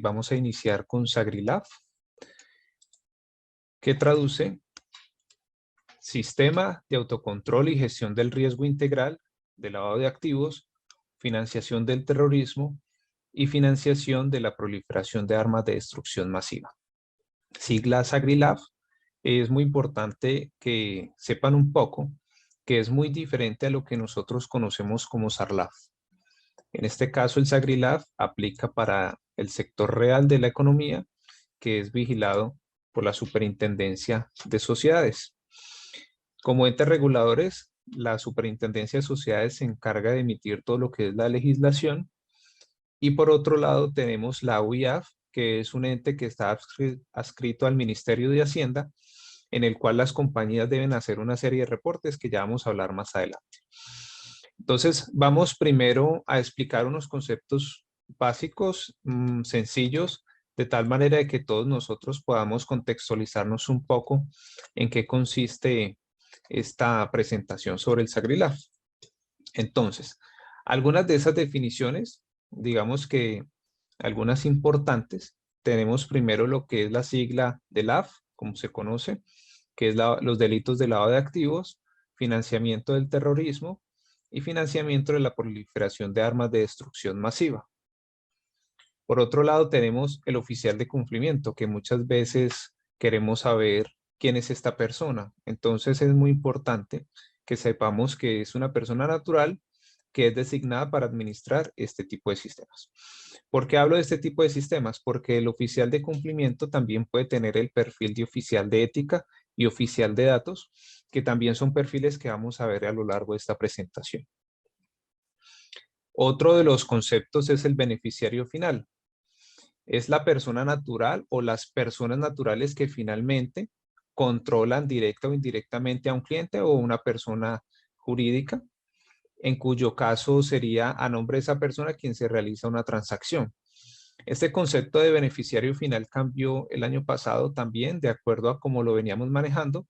vamos a iniciar con SagriLab, que traduce Sistema de Autocontrol y Gestión del Riesgo Integral de Lavado de Activos, Financiación del Terrorismo y Financiación de la Proliferación de Armas de Destrucción Masiva. Sigla SagriLab. Es muy importante que sepan un poco que es muy diferente a lo que nosotros conocemos como SARLAF. En este caso, el SagriLab aplica para el sector real de la economía, que es vigilado por la Superintendencia de Sociedades. Como entes reguladores, la Superintendencia de Sociedades se encarga de emitir todo lo que es la legislación. Y por otro lado tenemos la UIAF, que es un ente que está adscrito al Ministerio de Hacienda, en el cual las compañías deben hacer una serie de reportes que ya vamos a hablar más adelante. Entonces, vamos primero a explicar unos conceptos básicos, sencillos, de tal manera de que todos nosotros podamos contextualizarnos un poco en qué consiste esta presentación sobre el SagriLab. Entonces, algunas de esas definiciones, digamos que algunas importantes, tenemos primero lo que es la sigla de LAF, como se conoce, que es los delitos de lavado de activos, financiamiento del terrorismo y financiamiento de la proliferación de armas de destrucción masiva. Por otro lado, tenemos el oficial de cumplimiento, que muchas veces queremos saber quién es esta persona. Entonces es muy importante que sepamos que es una persona natural que es designada para administrar este tipo de sistemas. ¿Por qué hablo de este tipo de sistemas? Porque el oficial de cumplimiento también puede tener el perfil de oficial de ética y oficial de datos, que también son perfiles que vamos a ver a lo largo de esta presentación. Otro de los conceptos es el beneficiario final. Es la persona natural o las personas naturales que finalmente controlan directa o indirectamente a un cliente o una persona jurídica, en cuyo caso sería a nombre de esa persona quien se realiza una transacción. Este concepto de beneficiario final cambió el año pasado también, de acuerdo a cómo lo veníamos manejando,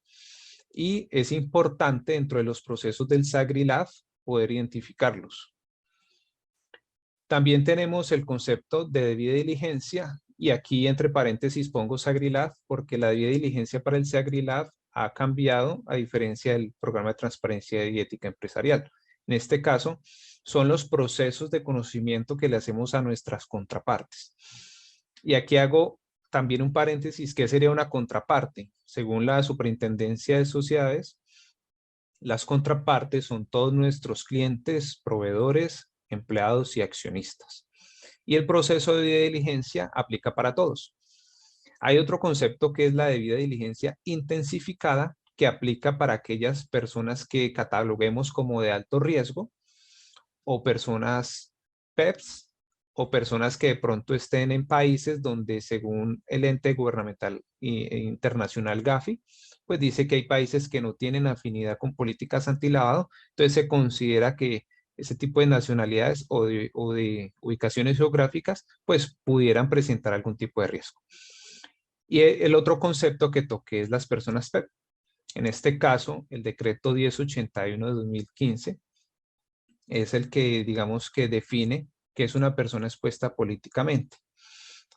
y es importante dentro de los procesos del SagriLab poder identificarlos. También tenemos el concepto de debida diligencia, y aquí entre paréntesis pongo SagriLab porque la debida diligencia para el SagriLab ha cambiado a diferencia del programa de transparencia y ética empresarial. En este caso, son los procesos de conocimiento que le hacemos a nuestras contrapartes. Y aquí hago también un paréntesis, ¿qué sería una contraparte? Según la Superintendencia de Sociedades, las contrapartes son todos nuestros clientes, proveedores, empleados y accionistas. Y el proceso de debida diligencia aplica para todos. Hay otro concepto que es la debida diligencia intensificada, que aplica para aquellas personas que cataloguemos como de alto riesgo, o personas PEPs, o personas que de pronto estén en países donde, según el ente gubernamental e internacional Gafi, pues dice que hay países que no tienen afinidad con políticas antilavado, entonces se considera que ese tipo de nacionalidades o de ubicaciones geográficas pues pudieran presentar algún tipo de riesgo. Y el otro concepto que toqué es las personas PEP. En este caso, el decreto 1081 de 2015 es el que, digamos, que define que es una persona expuesta políticamente.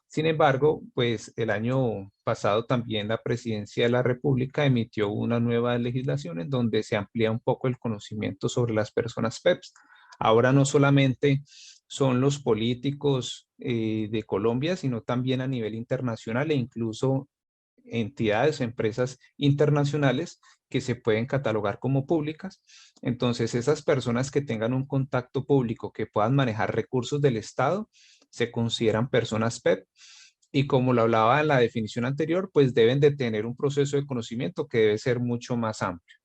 Sin embargo, pues el año pasado también la Presidencia de la República emitió una nueva legislación en donde se amplía un poco el conocimiento sobre las personas PEPs. Ahora no solamente son los políticos de Colombia, sino también a nivel internacional e incluso entidades o empresas internacionales que se pueden catalogar como públicas. Entonces, esas personas que tengan un contacto público, que puedan manejar recursos del Estado, se consideran personas PEP. Y como lo hablaba en la definición anterior, pues deben de tener un proceso de conocimiento que debe ser mucho más amplio.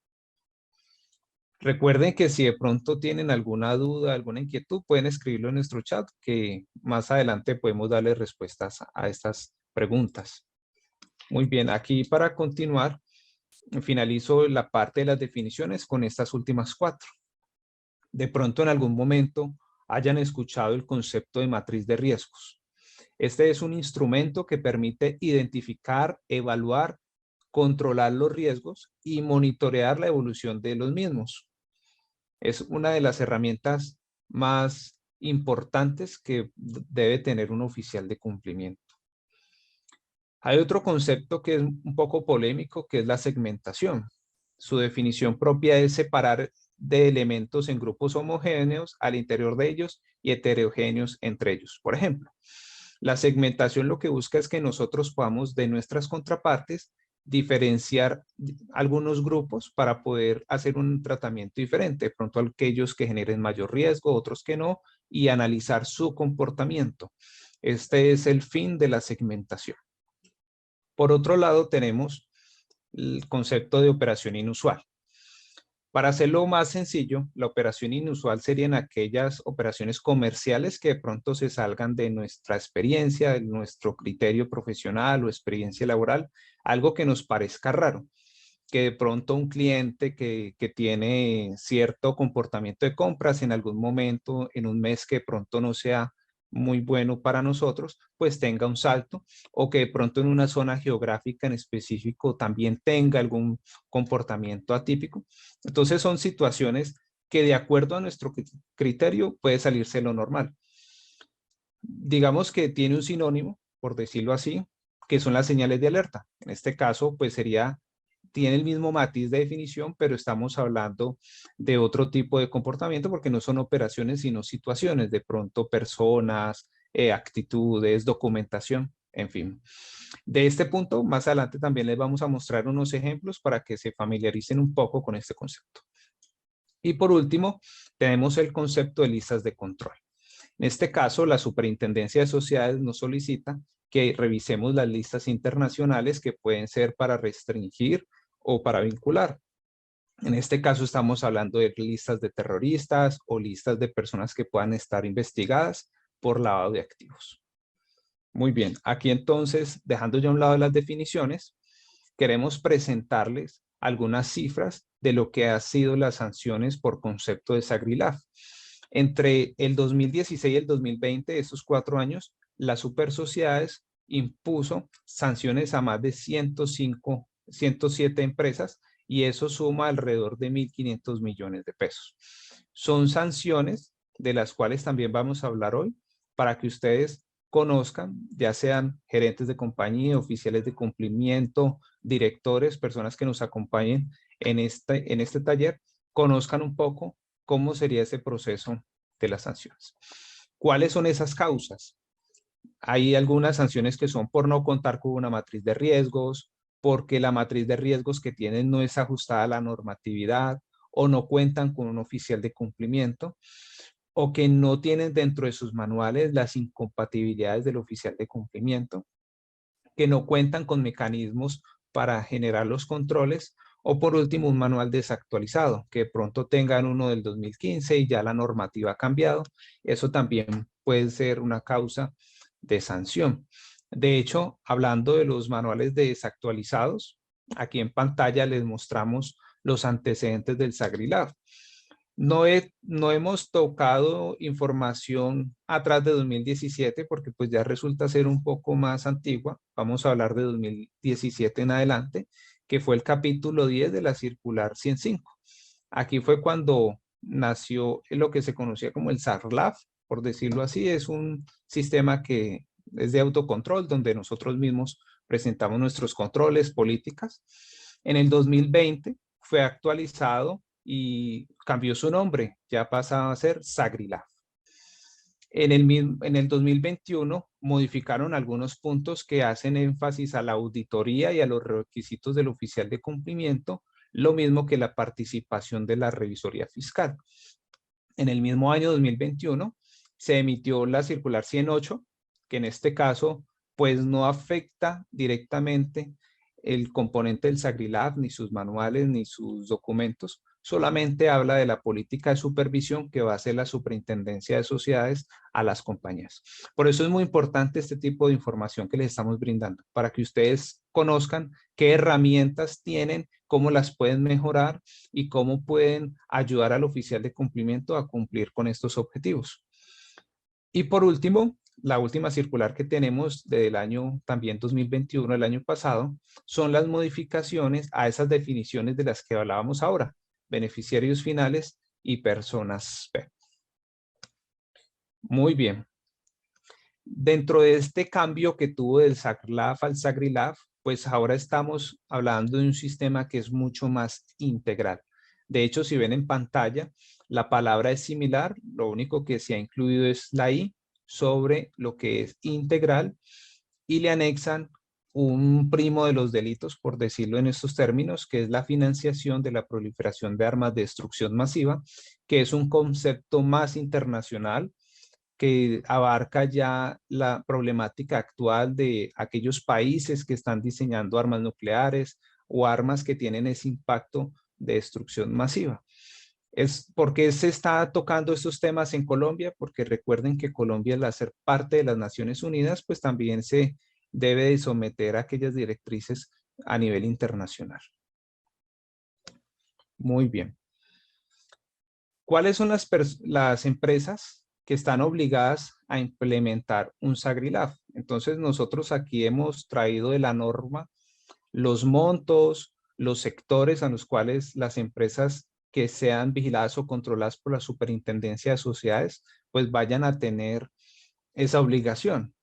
Recuerden que si de pronto tienen alguna duda, alguna inquietud, pueden escribirlo en nuestro chat, que más adelante podemos darles respuestas a estas preguntas. Muy bien, aquí para continuar, finalizo la parte de las definiciones con estas últimas 4. De pronto en algún momento hayan escuchado el concepto de matriz de riesgos. Este es un instrumento que permite identificar, evaluar, controlar los riesgos y monitorear la evolución de los mismos. Es una de las herramientas más importantes que debe tener un oficial de cumplimiento. Hay otro concepto que es un poco polémico, que es la segmentación. Su definición propia es separar de elementos en grupos homogéneos al interior de ellos y heterogéneos entre ellos. Por ejemplo, la segmentación lo que busca es que nosotros podamos de nuestras contrapartes diferenciar algunos grupos para poder hacer un tratamiento diferente. De pronto aquellos que generen mayor riesgo, otros que no, y analizar su comportamiento. Este es el fin de la segmentación. Por otro lado, tenemos el concepto de operación inusual. Para hacerlo más sencillo, la operación inusual serían aquellas operaciones comerciales que de pronto se salgan de nuestra experiencia, de nuestro criterio profesional o experiencia laboral, algo que nos parezca raro, que de pronto un cliente que tiene cierto comportamiento de compras en algún momento, en un mes que de pronto no sea muy bueno para nosotros, pues tenga un salto, o que de pronto en una zona geográfica en específico también tenga algún comportamiento atípico. Entonces son situaciones que de acuerdo a nuestro criterio puede salirse lo normal. Digamos que tiene un sinónimo, por decirlo así, que son las señales de alerta. En este caso, pues tiene el mismo matiz de definición, pero estamos hablando de otro tipo de comportamiento porque no son operaciones, sino situaciones, de pronto personas, actitudes, documentación, en fin. De este punto, más adelante también les vamos a mostrar unos ejemplos para que se familiaricen un poco con este concepto. Y por último, tenemos el concepto de listas de control. En este caso, la Superintendencia de Sociedades nos solicita que revisemos las listas internacionales que pueden ser para restringir o para vincular. En este caso estamos hablando de listas de terroristas o listas de personas que puedan estar investigadas por lavado de activos. Muy bien, aquí entonces, dejando ya a un lado las definiciones, queremos presentarles algunas cifras de lo que han sido las sanciones por concepto de SAGRILAF. Entre el 2016 y el 2020, esos 4 años, la Supersociedades impuso sanciones a más de 107 empresas y eso suma alrededor de 1.500 millones de pesos. Son sanciones de las cuales también vamos a hablar hoy para que ustedes conozcan, ya sean gerentes de compañía, oficiales de cumplimiento, directores, personas que nos acompañen en este taller, conozcan un poco cómo sería ese proceso de las sanciones. ¿Cuáles son esas causas? Hay algunas sanciones que son por no contar con una matriz de riesgos, porque la matriz de riesgos que tienen no es ajustada a la normatividad o no cuentan con un oficial de cumplimiento o que no tienen dentro de sus manuales las incompatibilidades del oficial de cumplimiento, que no cuentan con mecanismos para generar los controles, o por último un manual desactualizado, que de pronto tengan uno del 2015 y ya la normativa ha cambiado. Eso también puede ser una causa de sanción. De hecho, hablando de los manuales desactualizados, aquí en pantalla les mostramos los antecedentes del SAGRILAF. No hemos tocado información atrás de 2017 porque pues ya resulta ser un poco más antigua. Vamos a hablar de 2017 en adelante, que fue el capítulo 10 de la circular 105. Aquí fue cuando nació lo que se conocía como el SAGRLAF, por decirlo así. Es un sistema que es de autocontrol donde nosotros mismos presentamos nuestros controles, políticas. En el 2020 fue actualizado y cambió su nombre, ya pasa a ser SAGRILAF. En el 2021 modificaron algunos puntos que hacen énfasis a la auditoría y a los requisitos del oficial de cumplimiento, lo mismo que la participación de la revisoría fiscal. En el mismo año 2021 se emitió la circular 108, que en este caso pues no afecta directamente el componente del SAGRILAF, ni sus manuales, ni sus documentos, solamente habla de la política de supervisión que va a hacer la Superintendencia de Sociedades a las compañías. Por eso es muy importante este tipo de información que les estamos brindando, para que ustedes conozcan qué herramientas tienen, cómo las pueden mejorar y cómo pueden ayudar al oficial de cumplimiento a cumplir con estos objetivos. Y por último, la última circular que tenemos del año también 2021, el año pasado, son las modificaciones a esas definiciones de las que hablábamos ahora, beneficiarios finales y personas P. Muy bien. Dentro de este cambio que tuvo del SAGRLAF al SAGRILAF, pues ahora estamos hablando de un sistema que es mucho más integral. De hecho, si ven en pantalla, la palabra es similar, lo único que se ha incluido es la I sobre lo que es integral y le anexan un primo de los delitos, por decirlo en estos términos, que es la financiación de la proliferación de armas de destrucción masiva, que es un concepto más internacional que abarca ya la problemática actual de aquellos países que están diseñando armas nucleares o armas que tienen ese impacto de destrucción masiva. ¿Por qué se está tocando estos temas en Colombia? Porque recuerden que Colombia, al ser parte de las Naciones Unidas, pues también se debe de someter a aquellas directrices a nivel internacional. Muy bien. ¿Cuáles son las empresas que están obligadas a implementar un SAGRILAF? Entonces, nosotros aquí hemos traído de la norma los montos, los sectores a los cuales las empresas que sean vigiladas o controladas por la Superintendencia de Sociedades, pues vayan a tener esa obligación.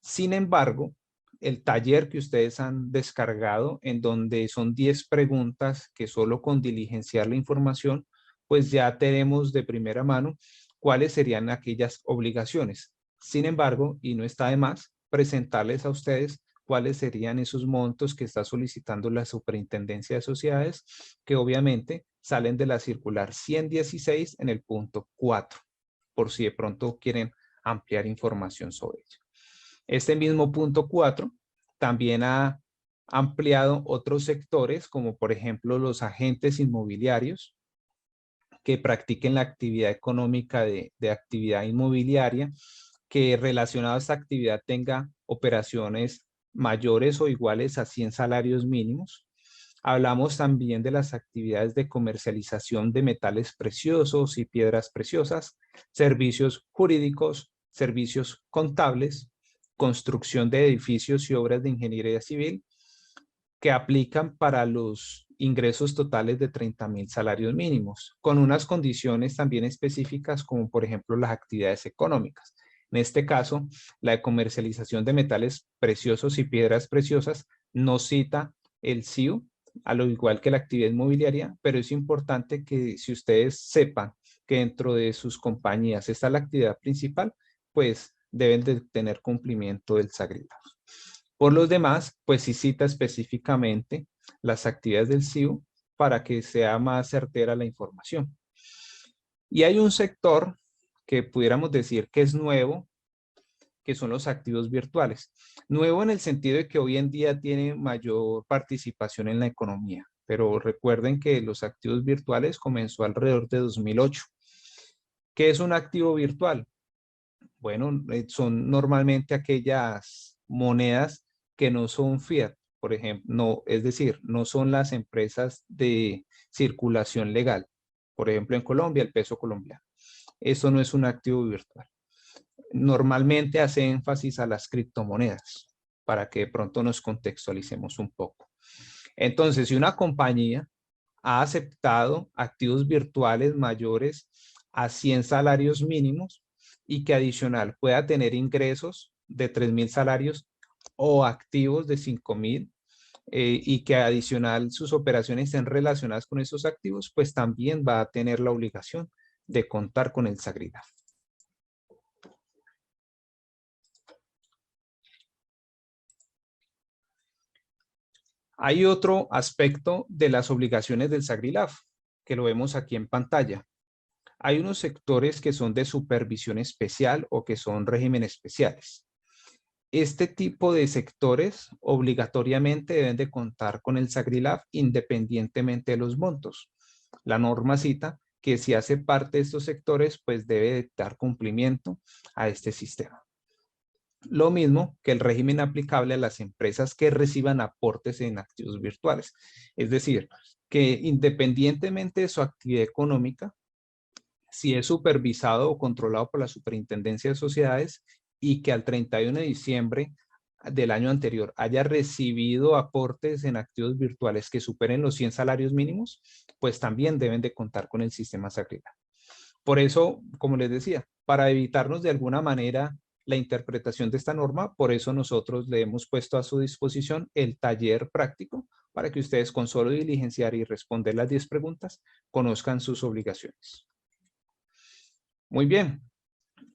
Sin embargo, el taller que ustedes han descargado, en donde son 10 preguntas que solo con diligenciar la información, pues ya tenemos de primera mano cuáles serían aquellas obligaciones. Sin embargo, y no está de más, presentarles a ustedes cuáles serían esos montos que está solicitando la Superintendencia de Sociedades, que obviamente salen de la circular 116 en el punto 4, por si de pronto quieren ampliar información sobre ello. Este mismo punto 4 también ha ampliado otros sectores, como por ejemplo los agentes inmobiliarios que practiquen la actividad económica de actividad inmobiliaria, que relacionado a esta actividad tenga operaciones mayores o iguales a 100 salarios mínimos. Hablamos también de las actividades de comercialización de metales preciosos y piedras preciosas, servicios jurídicos, servicios contables, construcción de edificios y obras de ingeniería civil que aplican para los ingresos totales de 30,000 salarios mínimos, con unas condiciones también específicas como por ejemplo las actividades económicas. En este caso, la de comercialización de metales preciosos y piedras preciosas no cita el CIU, a lo igual que la actividad inmobiliaria, pero es importante que si ustedes sepan que dentro de sus compañías está la actividad principal, pues deben de tener cumplimiento del SAGRILAF. Por los demás, pues sí cita específicamente las actividades del CIU para que sea más certera la información. Y hay un sector que pudiéramos decir que es nuevo, que son los activos virtuales. Nuevo en el sentido de que hoy en día tiene mayor participación en la economía, pero recuerden que los activos virtuales comenzó alrededor de 2008. ¿Qué es un activo virtual? Bueno, son normalmente aquellas monedas que no son fiat, por ejemplo, no, es decir, no son las empresas de circulación legal. Por ejemplo, en Colombia, el peso colombiano. Eso no es un activo virtual. Normalmente hace énfasis a las criptomonedas para que de pronto nos contextualicemos un poco. Entonces, si una compañía ha aceptado activos virtuales mayores a 100 salarios mínimos y que adicional pueda tener ingresos de 3,000 salarios o activos de 5,000 y que adicional sus operaciones estén relacionadas con esos activos, pues también va a tener la obligación de contar con el SAGRILAF. Hay otro aspecto de las obligaciones del SAGRILAF, que lo vemos aquí en pantalla. Hay unos sectores que son de supervisión especial o que son regímenes especiales. Este tipo de sectores obligatoriamente deben de contar con el SAGRILAF independientemente de los montos. La norma cita que si hace parte de estos sectores, pues debe de dar cumplimiento a este sistema. Lo mismo que el régimen aplicable a las empresas que reciban aportes en activos virtuales. Es decir, que independientemente de su actividad económica, si es supervisado o controlado por la Superintendencia de Sociedades y que al 31 de diciembre del año anterior haya recibido aportes en activos virtuales que superen los 100 salarios mínimos, pues también deben de contar con el sistema SAGRILAF. Por eso, como les decía, para evitarnos de alguna manera la interpretación de esta norma, por eso nosotros le hemos puesto a su disposición el taller práctico para que ustedes con solo diligenciar y responder las 10 preguntas conozcan sus obligaciones. Muy bien.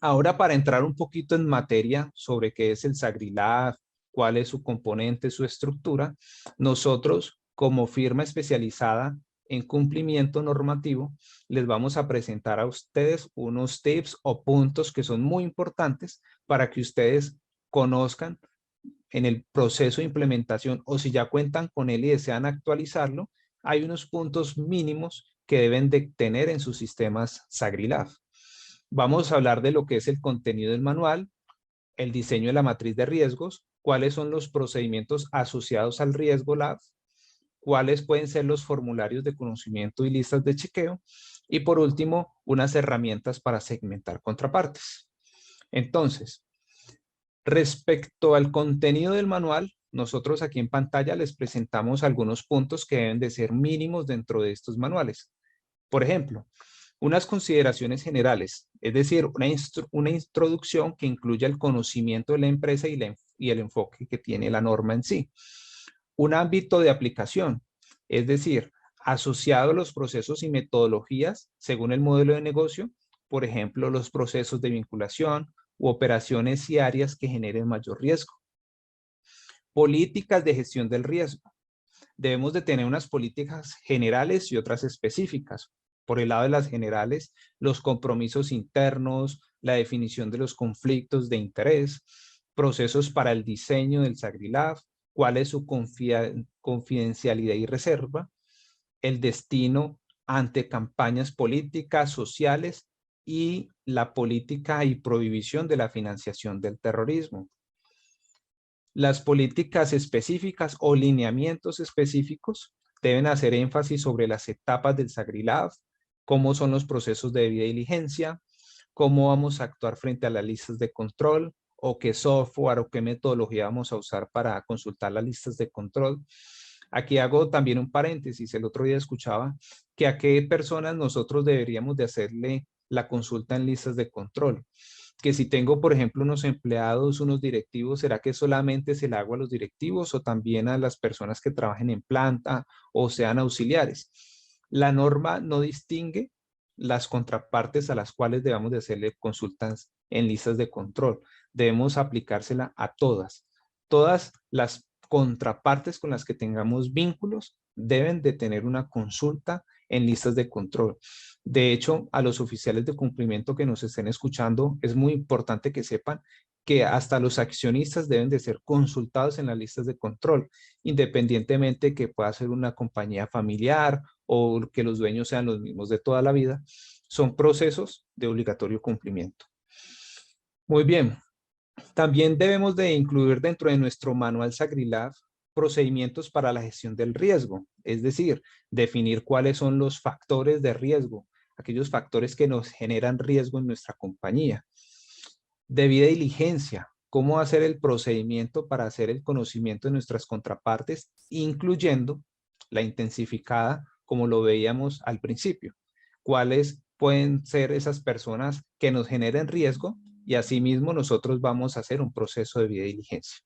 Ahora para entrar un poquito en materia sobre qué es el SAGRILAF, cuál es su componente, su estructura, nosotros como firma especializada en cumplimiento normativo, les vamos a presentar a ustedes unos tips o puntos que son muy importantes para que ustedes conozcan en el proceso de implementación o si ya cuentan con él y desean actualizarlo, hay unos puntos mínimos que deben de tener en sus sistemas SAGRILAF. Vamos a hablar de lo que es el contenido del manual, el diseño de la matriz de riesgos, cuáles son los procedimientos asociados al riesgo LAF, cuáles pueden ser los formularios de conocimiento y listas de chequeo, y por último, unas herramientas para segmentar contrapartes. Entonces, respecto al contenido del manual, nosotros aquí en pantalla les presentamos algunos puntos que deben de ser mínimos dentro de estos manuales. Por ejemplo, unas consideraciones generales, es decir, una introducción que incluya el conocimiento de la empresa y el enfoque que tiene la norma en sí. Un ámbito de aplicación, es decir, asociado a los procesos y metodologías según el modelo de negocio, por ejemplo, los procesos de vinculación u operaciones y áreas que generen mayor riesgo. Políticas de gestión del riesgo. Debemos de tener unas políticas generales y otras específicas. Por el lado de las generales, los compromisos internos, la definición de los conflictos de interés, procesos para el diseño del SAGRILAF, cuál es su confidencialidad y reserva, el destino ante campañas políticas, sociales y la política y prohibición de la financiación del terrorismo. Las políticas específicas o lineamientos específicos deben hacer énfasis sobre las etapas del SAGRILAF, cómo son los procesos de debida diligencia, cómo vamos a actuar frente a las listas de control, o qué software o qué metodología vamos a usar para consultar las listas de control. Aquí hago también un paréntesis. El otro día escuchaba que a qué personas nosotros deberíamos de hacerle la consulta en listas de control. Que si tengo, por ejemplo, unos empleados, unos directivos, ¿será que solamente se le hago a los directivos o también a las personas que trabajen en planta o sean auxiliares? La norma no distingue las contrapartes a las cuales debamos de hacerle consultas en listas de control. Debemos aplicársela a todas. Todas las contrapartes con las que tengamos vínculos deben de tener una consulta en listas de control. De hecho, a los oficiales de cumplimiento que nos estén escuchando, es muy importante que sepan que hasta los accionistas deben de ser consultados en las listas de control, independientemente que pueda ser una compañía familiar o que los dueños sean los mismos de toda la vida. Son procesos de obligatorio cumplimiento. Muy bien. También debemos de incluir dentro de nuestro manual SAGRILAF procedimientos para la gestión del riesgo, es decir, definir cuáles son los factores de riesgo, aquellos factores que nos generan riesgo en nuestra compañía. Debida diligencia, cómo hacer el procedimiento para hacer el conocimiento de nuestras contrapartes, incluyendo la intensificada, como lo veíamos al principio. ¿Cuáles pueden ser esas personas que nos generen riesgo? Y asimismo nosotros vamos a hacer un proceso de debida diligencia.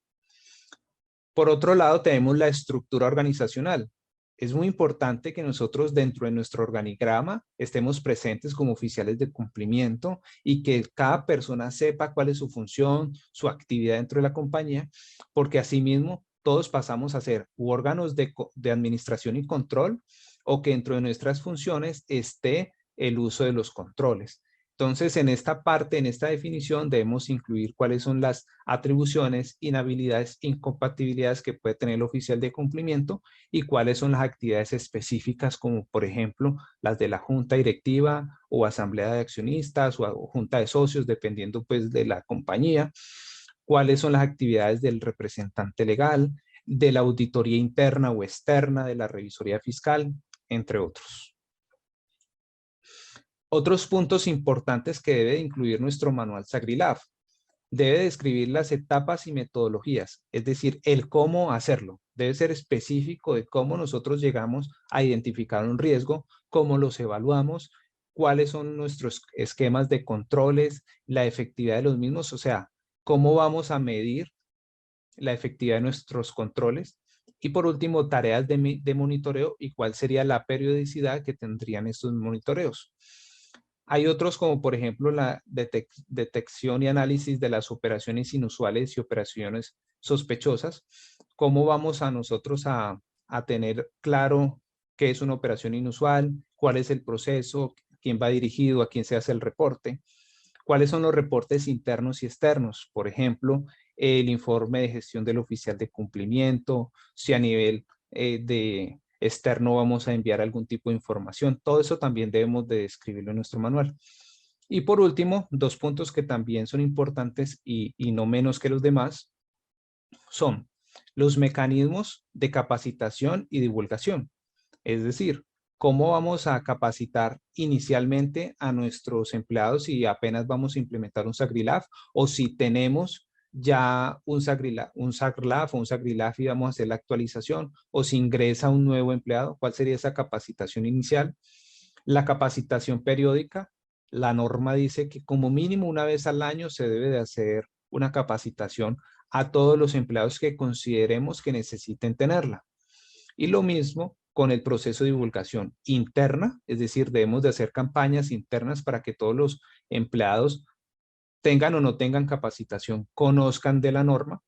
Por otro lado, tenemos la estructura organizacional. Es muy importante que nosotros dentro de nuestro organigrama estemos presentes como oficiales de cumplimiento y que cada persona sepa cuál es su función, su actividad dentro de la compañía, porque asimismo todos pasamos a ser órganos de administración y control o que dentro de nuestras funciones esté el uso de los controles. Entonces, en esta parte, en esta definición, debemos incluir cuáles son las atribuciones, inhabilidades, incompatibilidades que puede tener el oficial de cumplimiento y cuáles son las actividades específicas, como por ejemplo, las de la junta directiva o asamblea de accionistas o junta de socios, dependiendo pues de la compañía. Cuáles son las actividades del representante legal, de la auditoría interna o externa, de la revisoría fiscal, entre otros. Otros puntos importantes que debe incluir nuestro manual SAGRILAF. Debe describir las etapas y metodologías, es decir, el cómo hacerlo. Debe ser específico de cómo nosotros llegamos a identificar un riesgo, cómo los evaluamos, cuáles son nuestros esquemas de controles, la efectividad de los mismos, o sea, cómo vamos a medir la efectividad de nuestros controles. Y por último, tareas de monitoreo y cuál sería la periodicidad que tendrían estos monitoreos. Hay otros como por ejemplo la detección y análisis de las operaciones inusuales y operaciones sospechosas. ¿Cómo vamos a nosotros a tener claro qué es una operación inusual? ¿Cuál es el proceso? ¿Quién va dirigido? ¿A quién se hace el reporte? ¿Cuáles son los reportes internos y externos? Por ejemplo, el informe de gestión del oficial de cumplimiento, si a nivel de externo vamos a enviar algún tipo de información. Todo eso también debemos de describirlo en nuestro manual. Y por último, dos puntos que también son importantes y no menos que los demás son los mecanismos de capacitación y divulgación. Es decir, cómo vamos a capacitar inicialmente a nuestros empleados si apenas vamos a implementar un SagriLab o si tenemos ya un SagriLab o un SagriLab y vamos a hacer la actualización o si ingresa un nuevo empleado, ¿cuál sería esa capacitación inicial? La capacitación periódica, la norma dice que como mínimo una vez al año se debe de hacer una capacitación a todos los empleados que consideremos que necesiten tenerla. Y lo mismo con el proceso de divulgación interna, es decir, debemos de hacer campañas internas para que todos los empleados tengan o no tengan capacitación, conozcan de la norma,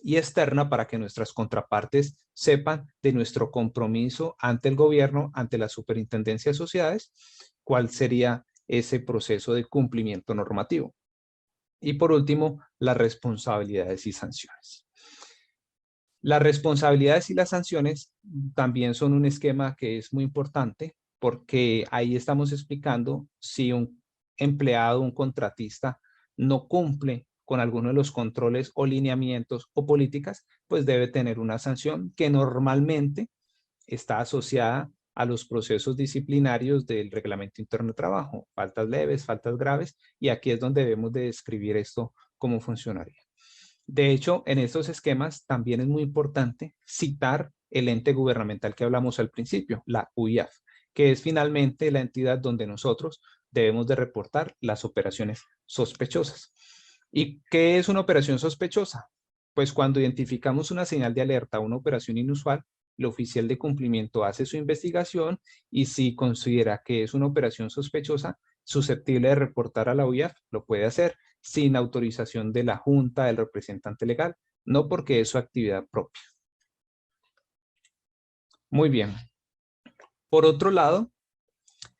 y externa para que nuestras contrapartes sepan de nuestro compromiso ante el gobierno, ante la Superintendencia de Sociedades, cuál sería ese proceso de cumplimiento normativo. Y por último, las responsabilidades y sanciones. Las responsabilidades y las sanciones también son un esquema que es muy importante porque ahí estamos explicando si un empleado, un contratista, no cumple con alguno de los controles o lineamientos o políticas, pues debe tener una sanción que normalmente está asociada a los procesos disciplinarios del Reglamento Interno de Trabajo, faltas leves, faltas graves, y aquí es donde debemos de describir esto cómo funcionaría. De hecho, en estos esquemas también es muy importante citar el ente gubernamental que hablamos al principio, la UIAF, que es finalmente la entidad donde nosotros debemos de reportar las operaciones sospechosas. ¿Y qué es una operación sospechosa? Pues cuando identificamos una señal de alerta o una operación inusual, el oficial de cumplimiento hace su investigación y si considera que es una operación sospechosa, susceptible de reportar a la UIAF, lo puede hacer sin autorización de la junta, del representante legal, no porque es su actividad propia. Muy bien. Por otro lado,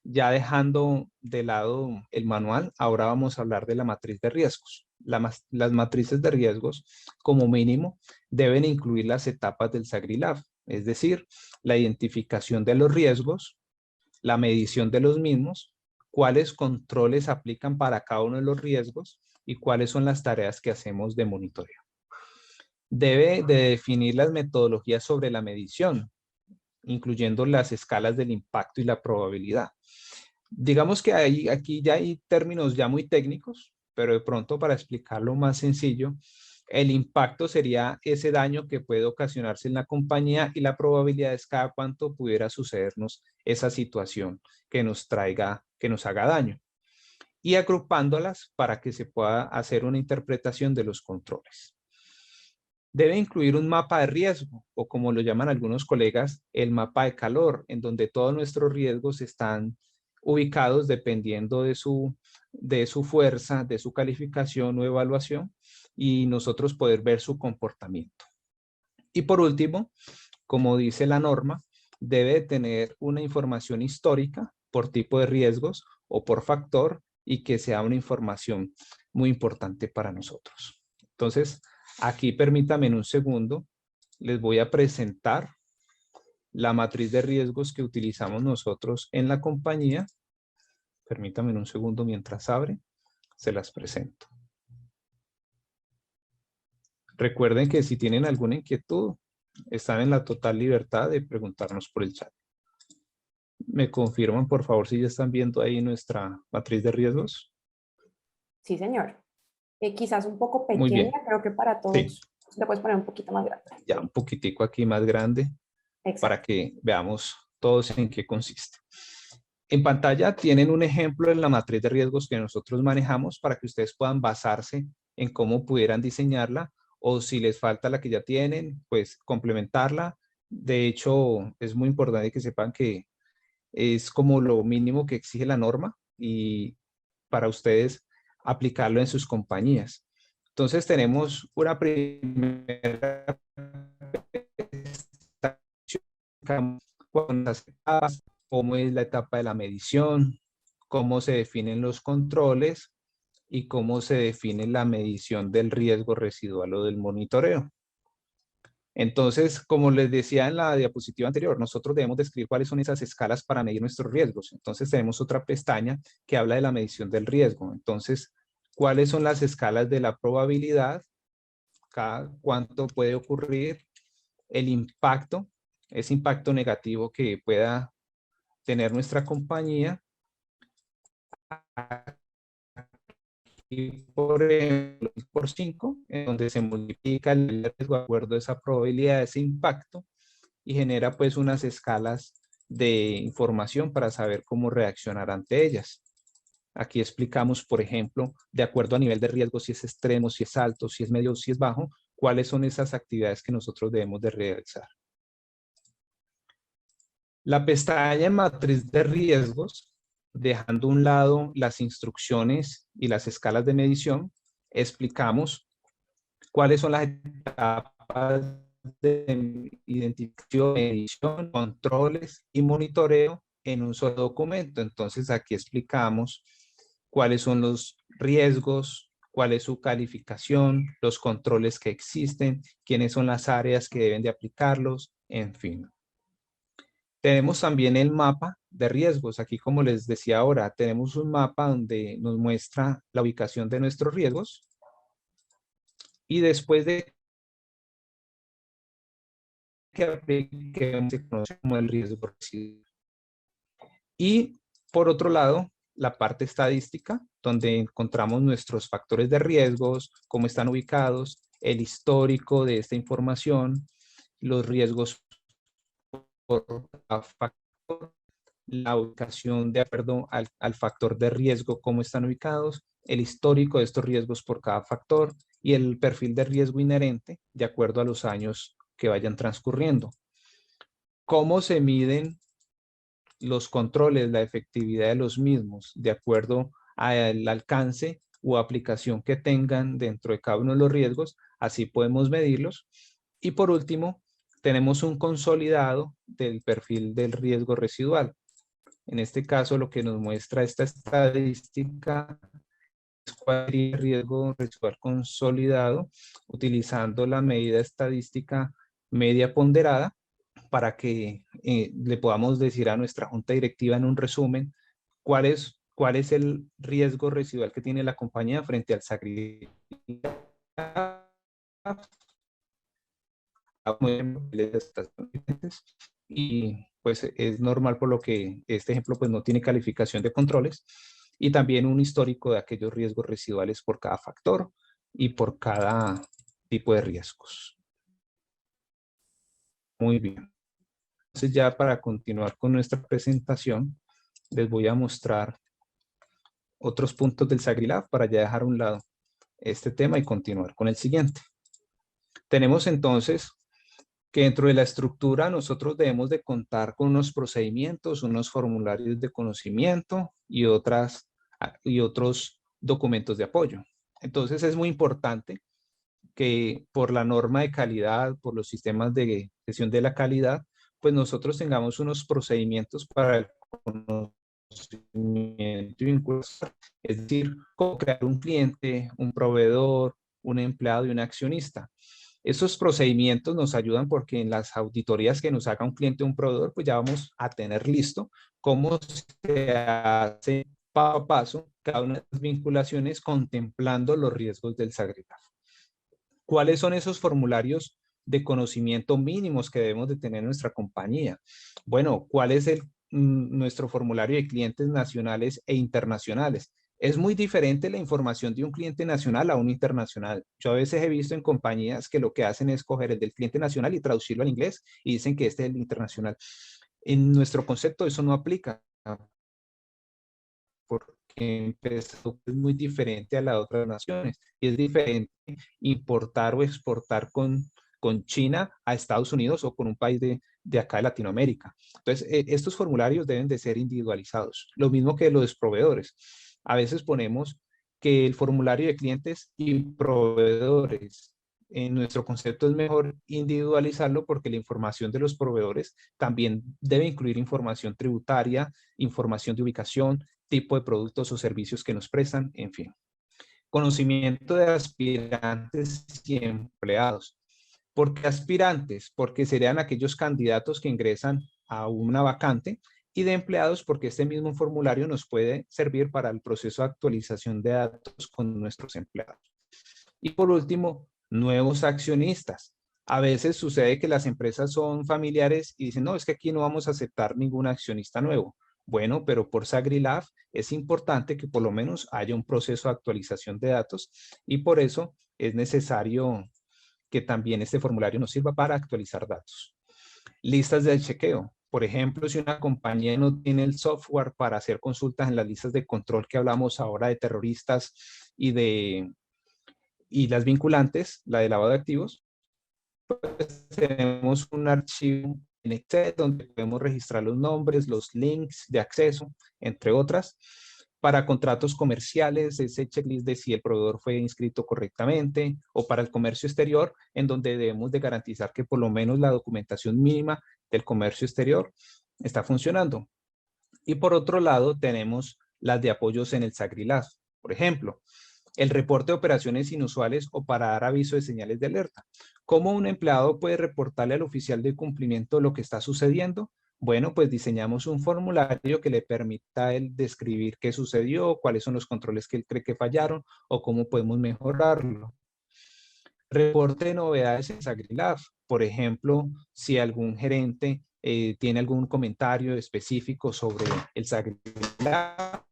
ya dejando de lado el manual, ahora vamos a hablar de la matriz de riesgos. Las matrices de riesgos, como mínimo, deben incluir las etapas del SagriLab, es decir, la identificación de los riesgos, la medición de los mismos, cuáles controles aplican para cada uno de los riesgos y cuáles son las tareas que hacemos de monitoreo. Debe de definir las metodologías sobre la medición, incluyendo las escalas del impacto y la probabilidad. Digamos que aquí ya hay términos ya muy técnicos, pero de pronto para explicarlo más sencillo, el impacto sería ese daño que puede ocasionarse en la compañía y la probabilidad es cada cuánto pudiera sucedernos esa situación que nos traiga, que nos haga daño. Y agrupándolas para que se pueda hacer una interpretación de los controles. Debe incluir un mapa de riesgo, o como lo llaman algunos colegas, el mapa de calor, en donde todos nuestros riesgos están ubicados dependiendo de su fuerza, de su calificación o evaluación, y nosotros poder ver su comportamiento. Y por último, como dice la norma, debe tener una información histórica por tipo de riesgos o por factor y que sea una información muy importante para nosotros. Entonces, aquí permítanme en un segundo, les voy a presentar la matriz de riesgos que utilizamos nosotros en la compañía. Permítanme en un segundo mientras abre, se las presento. Recuerden que si tienen alguna inquietud, están en la total libertad de preguntarnos por el chat. ¿Me confirman, por favor, si ya están viendo ahí nuestra matriz de riesgos? Sí, señor. Quizás un poco Muy pequeña, bien. creo que para Sí, todos. Le puedes poner un poquito más grande. ya un poquitico aquí más grande para Exacto. que veamos todos en qué consiste. En pantalla tienen un ejemplo de la matriz de riesgos que nosotros manejamos para que ustedes puedan basarse en cómo pudieran diseñarla o si les falta la que ya tienen, pues complementarla. De hecho, es muy importante que sepan que es como lo mínimo que exige la norma y para ustedes aplicarlo en sus compañías. Entonces tenemos una primera cómo es la etapa de la medición, cómo se definen los controles y cómo se define la medición del riesgo residual o del monitoreo. Entonces, como les decía en la diapositiva anterior, nosotros debemos describir cuáles son esas escalas para medir nuestros riesgos. Entonces, tenemos otra pestaña que habla de la medición del riesgo. Entonces, ¿cuáles son las escalas de la probabilidad? Cada cuánto puede ocurrir, el impacto, ese impacto negativo que pueda tener nuestra compañía. Y por ejemplo, por 5, en donde se multiplica el riesgo de acuerdo a esa probabilidad, de ese impacto, y genera pues unas escalas de información para saber cómo reaccionar ante ellas. Aquí explicamos, por ejemplo, de acuerdo a nivel de riesgo, si es extremo, si es alto, si es medio, si es bajo, cuáles son esas actividades que nosotros debemos de realizar. La pestaña en matriz de riesgos, dejando a un lado las instrucciones y las escalas de medición, explicamos cuáles son las etapas de identificación, medición, controles y monitoreo en un solo documento. Entonces aquí explicamos cuáles son los riesgos, cuál es su calificación, los controles que existen, quiénes son las áreas que deben de aplicarlos, en fin. Tenemos también el mapa de riesgos. Aquí, como les decía ahora, tenemos un mapa donde nos muestra la ubicación de nuestros riesgos. Y después de que apliquemos, se conoce como el riesgo residual. Y por otro lado, la parte estadística, donde encontramos nuestros factores de riesgos, cómo están ubicados, el histórico de esta información, los riesgos por cada factor, la ubicación de acuerdo al factor de riesgo, cómo están ubicados, el histórico de estos riesgos por cada factor y el perfil de riesgo inherente de acuerdo a los años que vayan transcurriendo. ¿Cómo se miden los controles, la efectividad de los mismos, de acuerdo al alcance o aplicación que tengan dentro de cada uno de los riesgos? Así podemos medirlos. Y por último, tenemos un consolidado del perfil del riesgo residual. En este caso, lo que nos muestra esta estadística es cuál es el riesgo residual consolidado, utilizando la medida estadística media ponderada, para que le podamos decir a nuestra junta directiva en un resumen cuál es el riesgo residual que tiene la compañía frente al SAGRILAF. Y pues es normal por lo que este ejemplo pues no tiene calificación de controles y también un histórico de aquellos riesgos residuales por cada factor y por cada tipo de riesgos. Muy bien. Entonces ya para continuar con nuestra presentación, les voy a mostrar otros puntos del SAGRILAF para ya dejar a un lado este tema y continuar con el siguiente. Tenemos entonces que dentro de la estructura nosotros debemos de contar con unos procedimientos, unos formularios de conocimiento y otros documentos de apoyo. Entonces es muy importante que por la norma de calidad, por los sistemas de gestión de la calidad, pues nosotros tengamos unos procedimientos para el conocimiento y vinculación, es decir, cómo crear un cliente, un proveedor, un empleado y un accionista. Esos procedimientos nos ayudan porque en las auditorías que nos haga un cliente o un proveedor, pues ya vamos a tener listo cómo se hace paso a paso cada una de las vinculaciones contemplando los riesgos del SAGRILAF. ¿Cuáles son esos formularios de conocimiento mínimos que debemos de tener en nuestra compañía? Bueno, ¿cuál es nuestro formulario de clientes nacionales e internacionales? Es muy diferente la información de un cliente nacional a un internacional. Yo a veces he visto en compañías que lo que hacen es coger el del cliente nacional y traducirlo al inglés y dicen que este es el internacional. En nuestro concepto eso no aplica. que empezó es muy diferente a las otras naciones. Y es diferente importar o exportar con China a Estados Unidos o con un país de acá de Latinoamérica. Entonces, estos formularios deben de ser individualizados. Lo mismo que los proveedores. A veces ponemos que el formulario de clientes y proveedores. En nuestro concepto es mejor individualizarlo porque la información de los proveedores también debe incluir información tributaria, información de ubicación, tipo de productos o servicios que nos prestan, en fin. Conocimiento de aspirantes y empleados. ¿Por qué aspirantes? Porque serían aquellos candidatos que ingresan a una vacante, y de empleados porque este mismo formulario nos puede servir para el proceso de actualización de datos con nuestros empleados. Y por último, nuevos accionistas. A veces sucede que las empresas son familiares y dicen, no, es que aquí no vamos a aceptar ningún accionista nuevo. Bueno, pero por SagriLab es importante que por lo menos haya un proceso de actualización de datos, y por eso es necesario que también este formulario nos sirva para actualizar datos. Listas de chequeo. Por ejemplo, si una compañía no tiene el software para hacer consultas en las listas de control que hablamos ahora de terroristas y las vinculantes, la de lavado de activos, pues tenemos un archivo en Excel donde podemos registrar los nombres, los links de acceso, entre otras. Para contratos comerciales, ese checklist de si el proveedor fue inscrito correctamente, o para el comercio exterior, en donde debemos de garantizar que por lo menos la documentación mínima del comercio exterior está funcionando. Y por otro lado, tenemos las de apoyos en el SagriLab. Por ejemplo, el reporte de operaciones inusuales o para dar aviso de señales de alerta. ¿Cómo un empleado puede reportarle al oficial de cumplimiento lo que está sucediendo? Bueno, pues diseñamos un formulario que le permita a él describir qué sucedió, cuáles son los controles que él cree que fallaron o cómo podemos mejorarlo. Reporte de novedades en SagriLab. Por ejemplo, si algún gerente tiene algún comentario específico sobre el SagriLab,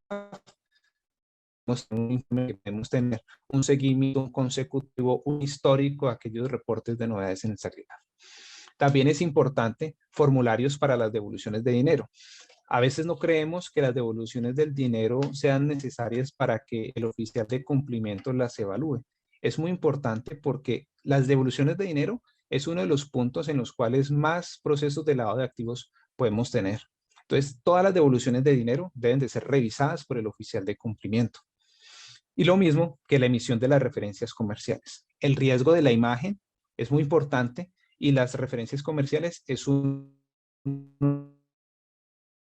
podemos tener un seguimiento consecutivo, un histórico de aquellos reportes de novedades en el SagriLab. También es importante formularios para las devoluciones de dinero. A veces no creemos que las devoluciones del dinero sean necesarias para que el oficial de cumplimiento las evalúe. Es muy importante porque las devoluciones de dinero es uno de los puntos en los cuales más procesos de lavado de activos podemos tener. Entonces, todas las devoluciones de dinero deben de ser revisadas por el oficial de cumplimiento. Y lo mismo que la emisión de las referencias comerciales. El riesgo de la imagen es muy importante, y las referencias comerciales es uno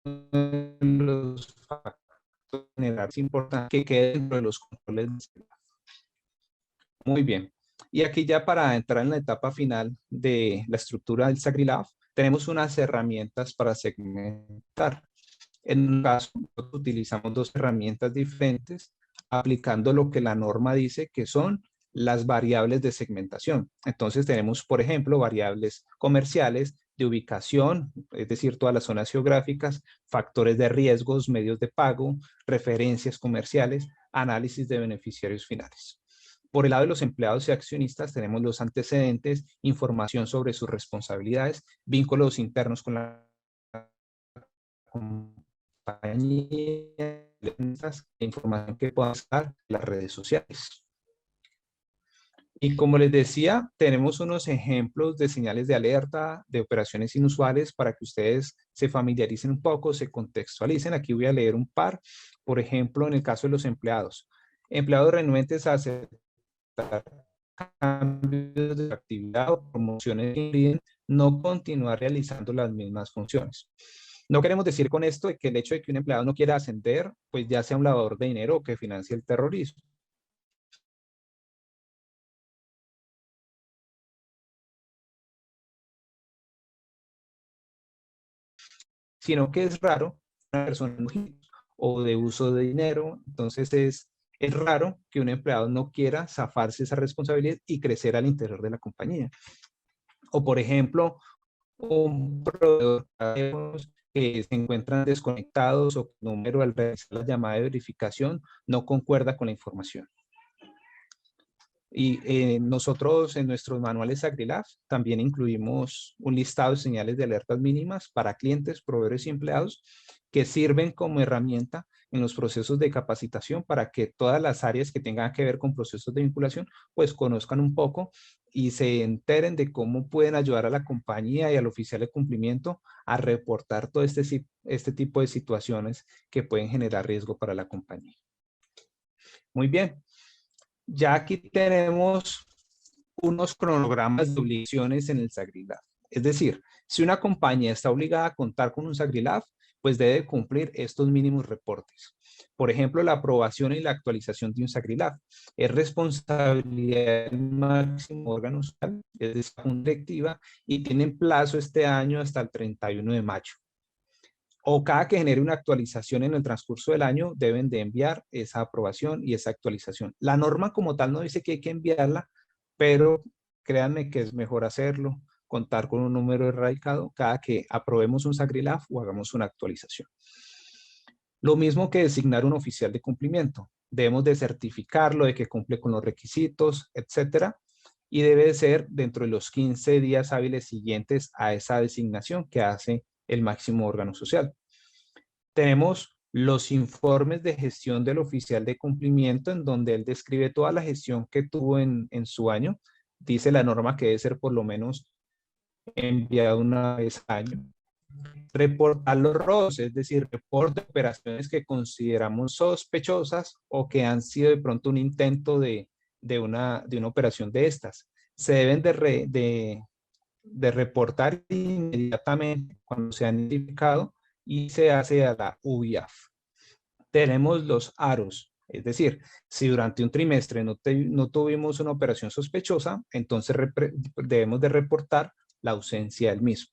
de los factores importantes que quede dentro de los controles. Muy bien. Y aquí ya para entrar en la etapa final de la estructura del SagriLab, tenemos unas herramientas para segmentar. En un caso, utilizamos dos herramientas diferentes aplicando lo que la norma dice que son las variables de segmentación. Entonces tenemos, por ejemplo, variables comerciales, de ubicación, es decir, todas las zonas geográficas, factores de riesgos, medios de pago, referencias comerciales, análisis de beneficiarios finales. Por el lado de los empleados y accionistas tenemos los antecedentes, información sobre sus responsabilidades, vínculos internos con la compañía, información que puedan estar en las redes sociales. Y como les decía, tenemos unos ejemplos de señales de alerta, de operaciones inusuales, para que ustedes se familiaricen un poco, se contextualicen. Aquí voy a leer un par. Por ejemplo, en el caso de los empleados. Empleados renuentes a aceptar cambios de actividad o promociones que impiden no continuar realizando las mismas funciones. No queremos decir con esto de que el hecho de que un empleado no quiera ascender, pues ya sea un lavador de dinero o que financie el terrorismo. Sino que es raro una persona o de uso de dinero. Entonces es raro que un empleado no quiera zafarse esa responsabilidad y crecer al interior de la compañía. O por ejemplo, un proveedor que se encuentran desconectados, o el número al realizar la llamada de verificación no concuerda con la información. Y nosotros en nuestros manuales SagriLab también incluimos un listado de señales de alertas mínimas para clientes, proveedores y empleados, que sirven como herramienta en los procesos de capacitación para que todas las áreas que tengan que ver con procesos de vinculación, pues conozcan un poco y se enteren de cómo pueden ayudar a la compañía y al oficial de cumplimiento a reportar todo este tipo de situaciones que pueden generar riesgo para la compañía. Muy bien, ya aquí tenemos unos cronogramas de obligaciones en el SAGRILAF. Es decir, si una compañía está obligada a contar con un SAGRILAF, pues debe cumplir estos mínimos reportes. Por ejemplo, la aprobación y la actualización de un SAGRILAF es responsabilidad del máximo órgano social, es decir, la Junta Directiva, y tienen plazo este año hasta el 31 de mayo. O cada que genere una actualización en el transcurso del año, deben de enviar esa aprobación y esa actualización. La norma como tal no dice que hay que enviarla, pero créanme que es mejor hacerlo, contar con un número erradicado cada que aprobemos un SAGRILAF o hagamos una actualización. Lo mismo que designar un oficial de cumplimiento. Debemos de certificarlo de que cumple con los requisitos, etcétera, y debe ser dentro de los 15 días hábiles siguientes a esa designación que hace el máximo órgano social. Tenemos los informes de gestión del oficial de cumplimiento en donde él describe toda la gestión que tuvo en su año. Dice la norma que debe ser por lo menos enviado una vez al año. Reportar los ROS, es decir, reporte de operaciones que consideramos sospechosas o que han sido de pronto un intento de una operación de estas. Se deben de reportar inmediatamente cuando se han identificado y se hace a la UIAF. Tenemos los AROS, es decir, si durante un trimestre no tuvimos una operación sospechosa, entonces debemos de reportar la ausencia del mismo.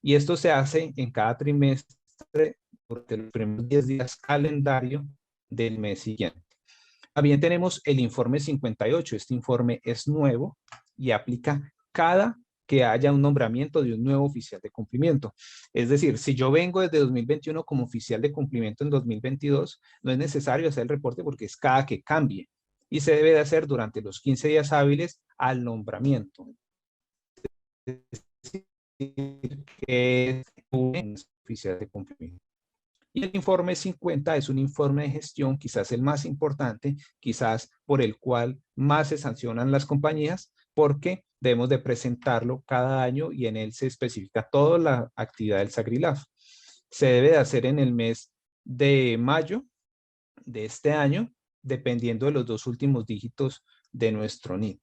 Y esto se hace en cada trimestre durante los primeros 10 días calendario del mes siguiente. También tenemos el informe 58. Este informe es nuevo y aplica cada que haya un nombramiento de un nuevo oficial de cumplimiento. Es decir, si yo vengo desde 2021 como oficial de cumplimiento en 2022, no es necesario hacer el reporte porque es cada que cambie y se debe de hacer durante los 15 días hábiles al nombramiento. Es decir, que es un oficial de cumplimiento. Y el informe 50 es un informe de gestión, quizás el más importante, quizás por el cual más se sancionan las compañías, porque debemos de presentarlo cada año y en él se especifica toda la actividad del SAGRILAF. Se debe de hacer en el mes de mayo de este año, dependiendo de los 2 últimos dígitos de nuestro NIT.